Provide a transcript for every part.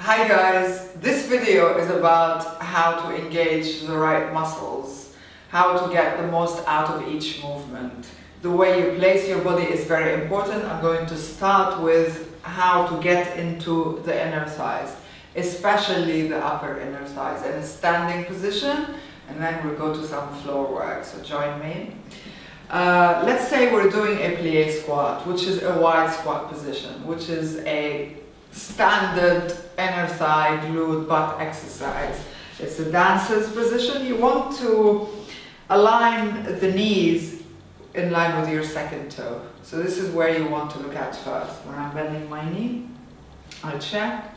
Hi guys, this video is about how to engage the right muscles, how to get the most out of each movement. The way you place your body is very important. I'm going to start with how to get into the inner thighs, especially the upper inner thighs in a standing position, and then we'll go to some floor work, so join me. Let's say we're doing a plie squat, which is a wide squat position, which is a standard inner thigh, glute, butt exercise. It's a dancer's position. You want to align the knees in line with your second toe. So this is where you want to look at first. When I'm bending my knee, I check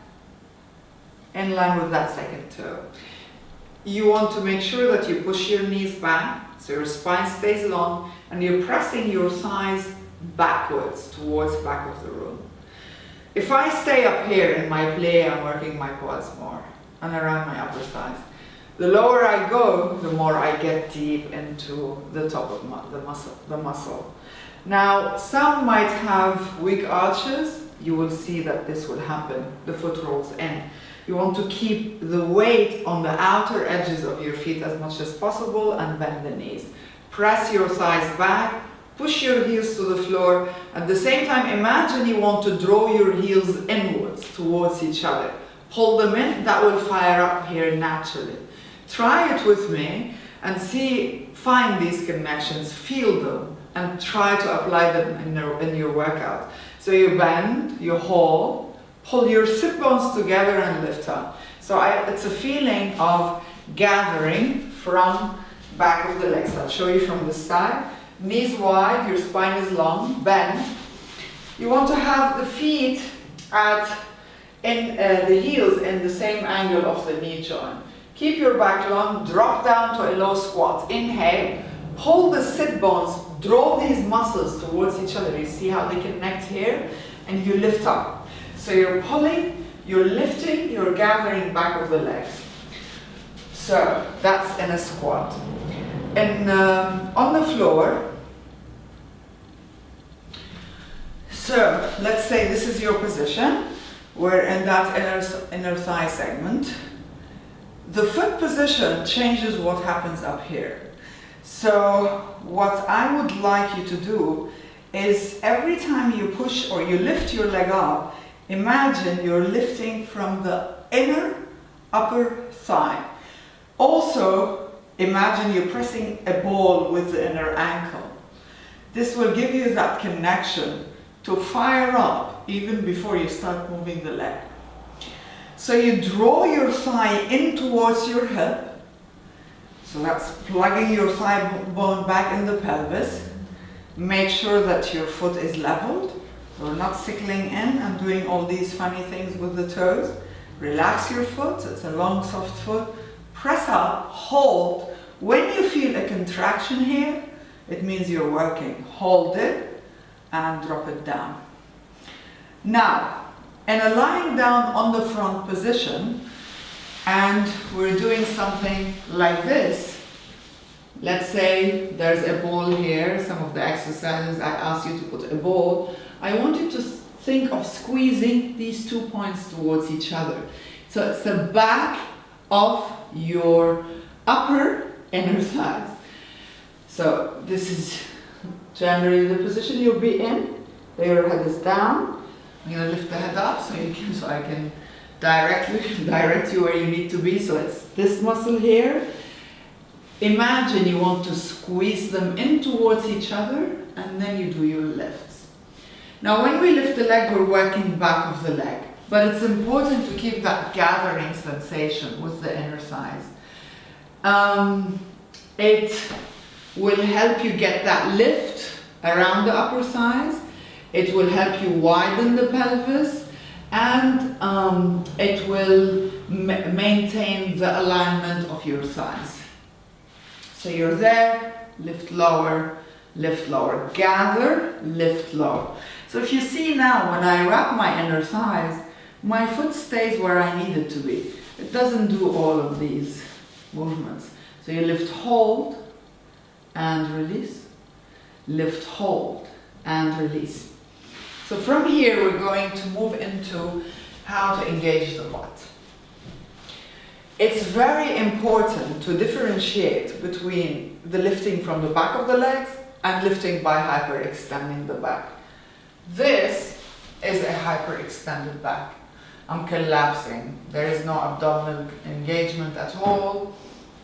in line with that second toe. You want to make sure that you push your knees back so your spine stays long and you're pressing your thighs backwards towards the back of the room. If I stay up here in my plie, I'm working my quads more and around my upper thighs. The lower I go, the more I get deep into the top of the muscle. Now, some might have weak arches. You will see that this will happen. The foot rolls in. You want to keep the weight on the outer edges of your feet as much as possible and bend the knees. Press your thighs back. Push your heels to the floor. At the same time, imagine you want to draw your heels inwards towards each other. Pull them in, that will fire up here naturally. Try it with me and see, find these connections, feel them, and try to apply them in your workout. So you bend, you hold, pull your sit bones together and lift up. So it's a feeling of gathering from back of the legs. I'll show you from the side. Knees wide, your spine is long, bend. You want to have the feet the heels in the same angle of the knee joint. Keep your back long, drop down to a low squat. Inhale, pull the sit bones, draw these muscles towards each other. You see how they connect here? And you lift up. So you're pulling, you're lifting, you're gathering back of the legs. So that's in a squat. And on the floor, so let's say this is your position. We're in that inner thigh segment. The foot position changes what happens up here. So what I would like you to do is every time you push or you lift your leg up, imagine you're lifting from the inner upper thigh. Also, imagine you're pressing a ball with the inner ankle. This will give you that connection to fire up even before you start moving the leg. So you draw your thigh in towards your hip. So that's plugging your thigh bone back in the pelvis. Make sure that your foot is leveled. So not sickling in and doing all these funny things with the toes. Relax your foot. It's a long, soft foot. Press up, hold. When you feel a contraction here, it means you're working. Hold it and drop it down. Now, in a lying down on the front position, and we're doing something like this. Let's say there's a ball here. Some of the exercises I ask you to put a ball. I want you to think of squeezing these 2 points towards each other. So it's the back of your upper inner thighs. So this is generally the position you'll be in. Your head is down. I'm going to lift the head up so I can direct you where you need to be. So it's this muscle here. Imagine you want to squeeze them in towards each other and then you do your lifts. Now when we lift the leg, we're working back of the leg. But it's important to keep that gathering sensation with the inner thighs. It will help you get that lift around the upper thighs. It will help you widen the pelvis, and it will maintain the alignment of your thighs. So you're there, lift lower, gather, lift low. So if you see now, when I wrap my inner thighs, my foot stays where I need it to be. It doesn't do all of these movements. So you lift, hold, and release. Lift, hold, and release. So from here, we're going to move into how to engage the butt. It's very important to differentiate between the lifting from the back of the legs and lifting by hyperextending the back. This is a hyperextended back. I'm collapsing. There is no abdominal engagement at all,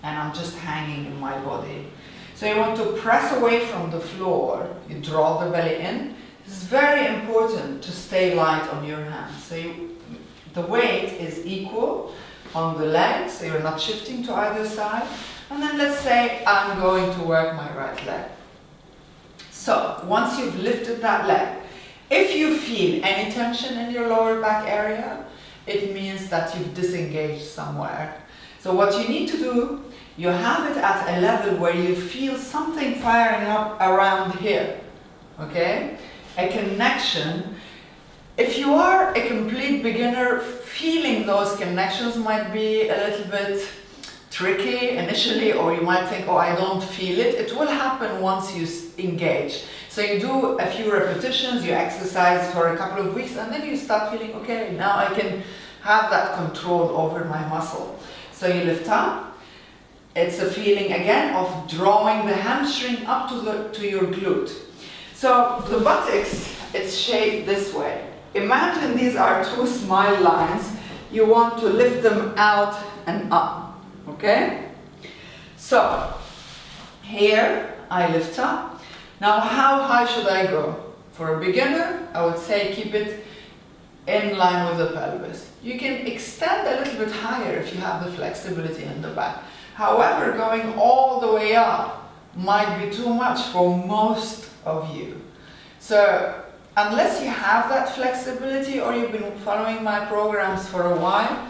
and I'm just hanging in my body. So you want to press away from the floor. You draw the belly in. It's very important to stay light on your hands. So the weight is equal on the legs, so you're not shifting to either side. And then let's say I'm going to work my right leg. So once you've lifted that leg, if you feel any tension in your lower back area, it means that you've disengaged somewhere. So what you need to do, you have it at a level where you feel something firing up around here, okay? A connection. If you are a complete beginner, feeling those connections might be a little bit tricky initially, or you might think, oh, I don't feel it. It will happen once you engage. So you do a few repetitions, you exercise for a couple of weeks, and then you start feeling, okay, now I can have that control over my muscle. So you lift up. It's a feeling again of drawing the hamstring up to your glute. So the buttocks, it's shaped this way. Imagine these are two smile lines. You want to lift them out and up, okay? So here I lift up. Now how high should I go? For a beginner, I would say keep it in line with the pelvis. You can extend a little bit higher if you have the flexibility in the back. However, going all the way up might be too much for most of you. So unless you have that flexibility or you've been following my programs for a while,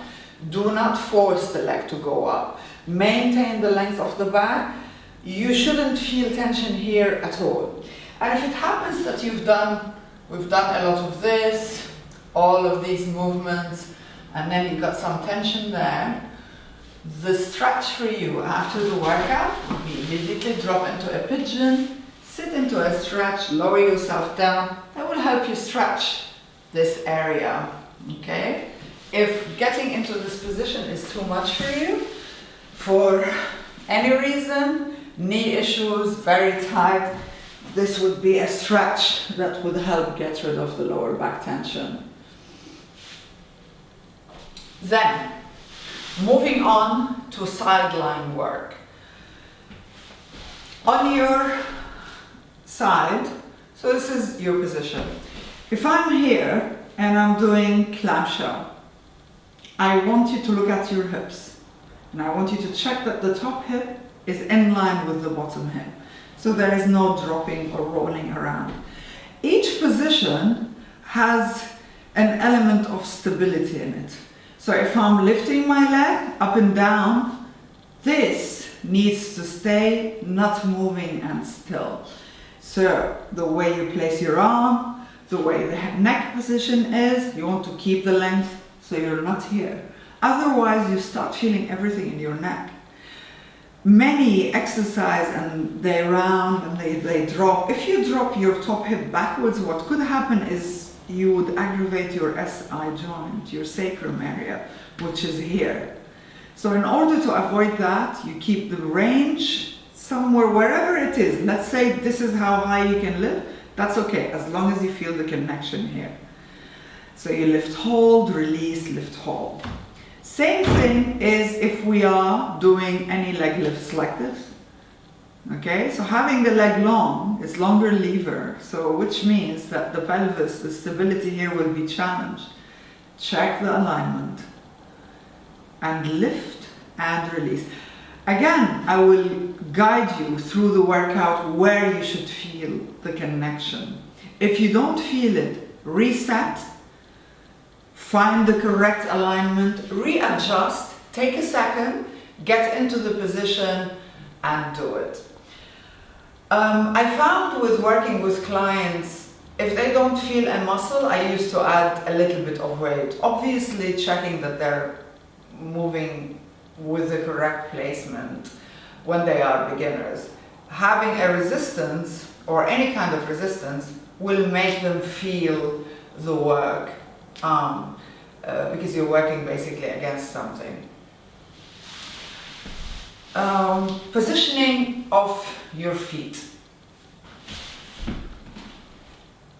do not force the leg to go up. Maintain the length of the back. You shouldn't feel tension here at all. And if it happens that we've done a lot of this, all of these movements, and then you got some tension there, the stretch for you after the workout will be immediately drop into a pigeon, sit into a stretch, lower yourself down. That will help you stretch this area, okay? If getting into this position is too much for you, for any reason, knee issues, very tight, this would be a stretch that would help get rid of the lower back tension. Then, moving on to sideline work. On your side, so this is your position. If I'm here and I'm doing clamshell, I want you to look at your hips. And I want you to check that the top hip is in line with the bottom hip. So there is no dropping or rolling around. Each position has an element of stability in it. So if I'm lifting my leg up and down, this needs to stay not moving and still. So the way you place your arm, the way the neck position is, you want to keep the length so you're not here. Otherwise you start feeling everything in your neck. Many exercise and they round and they drop. If you drop your top hip backwards, what could happen is you would aggravate your SI joint, your sacrum area, which is here. So in order to avoid that, you keep the range somewhere, wherever it is. Let's say this is how high you can lift. That's okay, as long as you feel the connection here. So you lift, hold, release, lift, hold. Same thing is if we are doing any leg lifts like this. Okay, so having the leg long is longer lever, so which means that the pelvis, the stability here will be challenged. Check the alignment and lift and release. Again, I will guide you through the workout where you should feel the connection. If you don't feel it, reset, find the correct alignment, readjust, take a second, get into the position and do it. I found with working with clients, if they don't feel a muscle, I used to add a little bit of weight. Obviously checking that they're moving with the correct placement when they are beginners. Having a resistance or any kind of resistance will make them feel the work. because you're working basically against something. Positioning of your feet.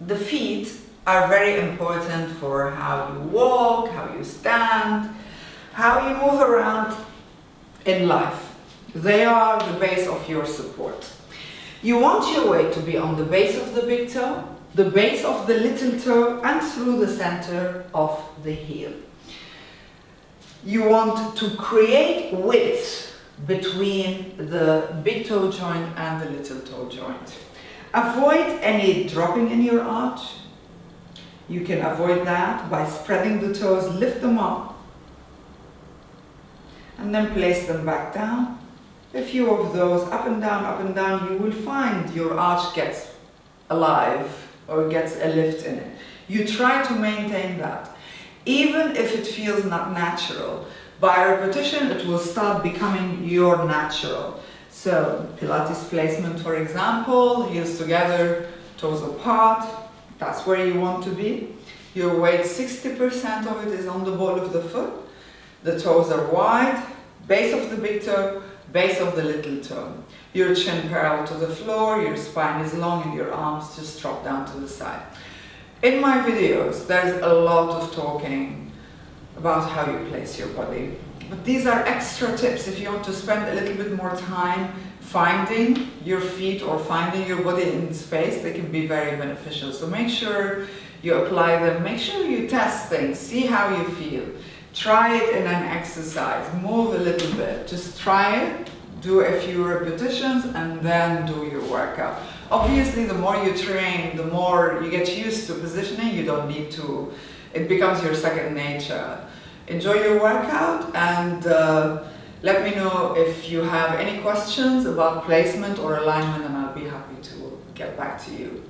The feet are very important for how you walk, how you stand, how you move around in life. They are the base of your support. You want your weight to be on the base of the big toe, the base of the little toe, and through the center of the heel. You want to create width between the big toe joint and the little toe joint. Avoid any dropping in your arch. You can avoid that by spreading the toes, lift them up, and then place them back down. A few of those up and down, you will find your arch gets alive or gets a lift in it. You try to maintain that. Even if it feels not natural, by repetition it will start becoming your natural. So Pilates placement, for example, heels together, toes apart, that's where you want to be. Your weight, 60% of it is on the ball of the foot. The toes are wide, base of the big toe, base of the little toe. Your chin parallel to the floor, your spine is long, and your arms just drop down to the side. In my videos, there's a lot of talking about how you place your body. But these are extra tips if you want to spend a little bit more time finding your feet or finding your body in space. They can be very beneficial. So make sure you apply them. Make sure you test things. See how you feel. Try it in an exercise. Move a little bit. Just try it. Do a few repetitions and then do your workout. Obviously, the more you train, the more you get used to positioning. You don't need to. It becomes your second nature. Enjoy your workout and let me know if you have any questions about placement or alignment, and I'll be happy to get back to you.